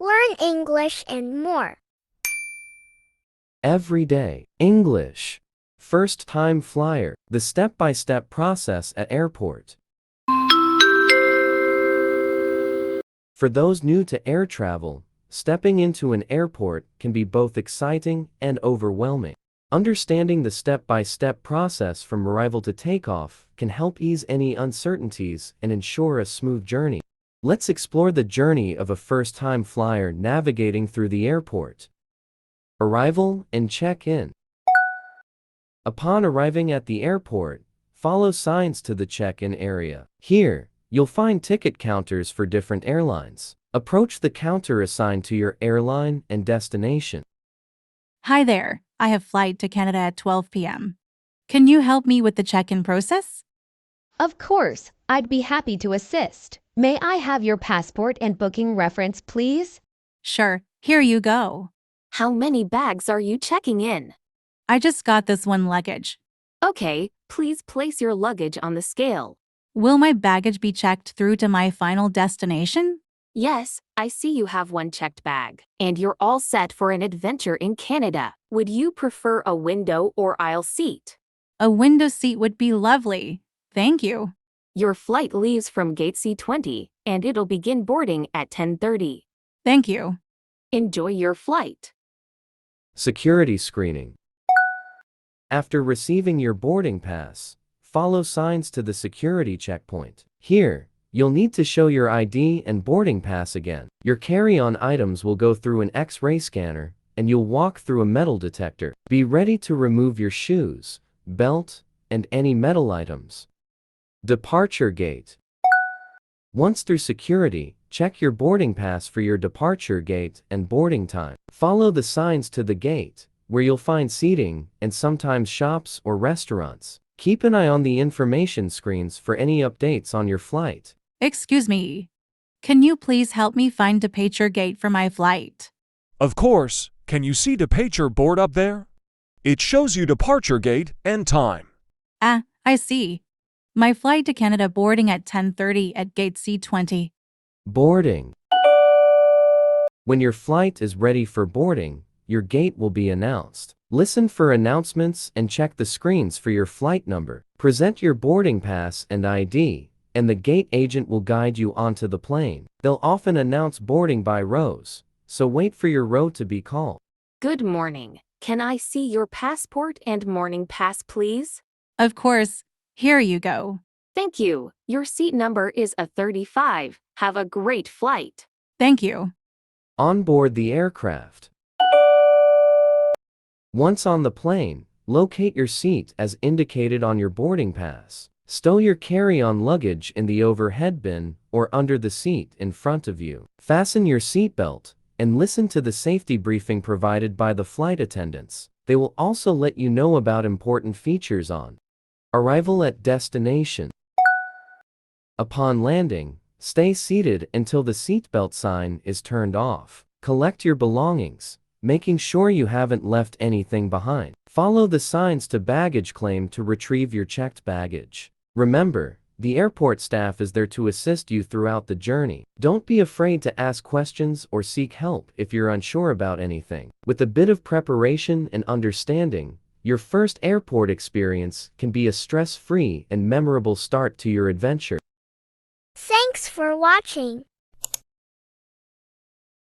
Learn English and more. Everyday English. First-time flyer. The step-by-step process at airport. For those new to air travel, stepping into an airport can be both exciting and overwhelming. Understanding the step-by-step process from arrival to takeoff can help ease any uncertainties and ensure a smooth journey. Let's explore the journey of a first-time flyer navigating through the airport. Arrival and check-in. Upon arriving at the airport, follow signs to the check-in area. Here, you'll find ticket counters for different airlines. Approach the counter assigned to your airline and destination. Hi there, I have flight to Canada at 12 p.m. Can you help me with the check-in process? Of course, I'd be happy to assist. May I have your passport and booking reference, please? Sure, here you go. How many bags are you checking in? I just got this one luggage. Okay, please place your luggage on the scale. Will my baggage be checked through to my final destination? Yes, I see you have one checked bag, and you're all set for an adventure in Canada. Would you prefer a window or aisle seat? A window seat would be lovely. Thank you. Your flight leaves from gate C20, and it'll begin boarding at 10:30. Thank you. Enjoy your flight. Security screening. After receiving your boarding pass, follow signs to the security checkpoint. Here, you'll need to show your ID and boarding pass again. Your carry-on items will go through an X-ray scanner, and you'll walk through a metal detector. Be ready to remove your shoes, belt, and any metal items. Departure gate. Once through security, check your boarding pass for your departure gate and boarding time. Follow the signs to the gate, where you'll find seating and sometimes shops or restaurants. Keep an eye on the information screens for any updates on your flight. Excuse me. Can you please help me find departure gate for my flight? Of course. Can you see departure board up there? It shows you departure gate and time. Ah, I see. My flight to Canada boarding at 10:30 at gate C20. Boarding. When your flight is ready for boarding, your gate will be announced. Listen for announcements and check the screens for your flight number. Present your boarding pass and ID, and the gate agent will guide you onto the plane. They'll often announce boarding by rows, so wait for your row to be called. Good morning. Can I see your passport and morning pass, please? Of course. Here you go. Thank you. Your seat number is a 35. Have a great flight. Thank you. On board the aircraft. Once on the plane, locate your seat as indicated on your boarding pass. Stow your carry-on luggage in the overhead bin or under the seat in front of you. Fasten your seatbelt and listen to the safety briefing provided by the flight attendants. They will also let you know about important features on arrival at destination. Upon landing, stay seated until the seatbelt sign is turned off. Collect your belongings, making sure you haven't left anything behind. Follow the signs to baggage claim to retrieve your checked baggage. Remember, the airport staff is there to assist you throughout the journey. Don't be afraid to ask questions or seek help if you're unsure about anything. With a bit of preparation and understanding, your first airport experience can be a stress-free and memorable start to your adventure. Thanks for watching.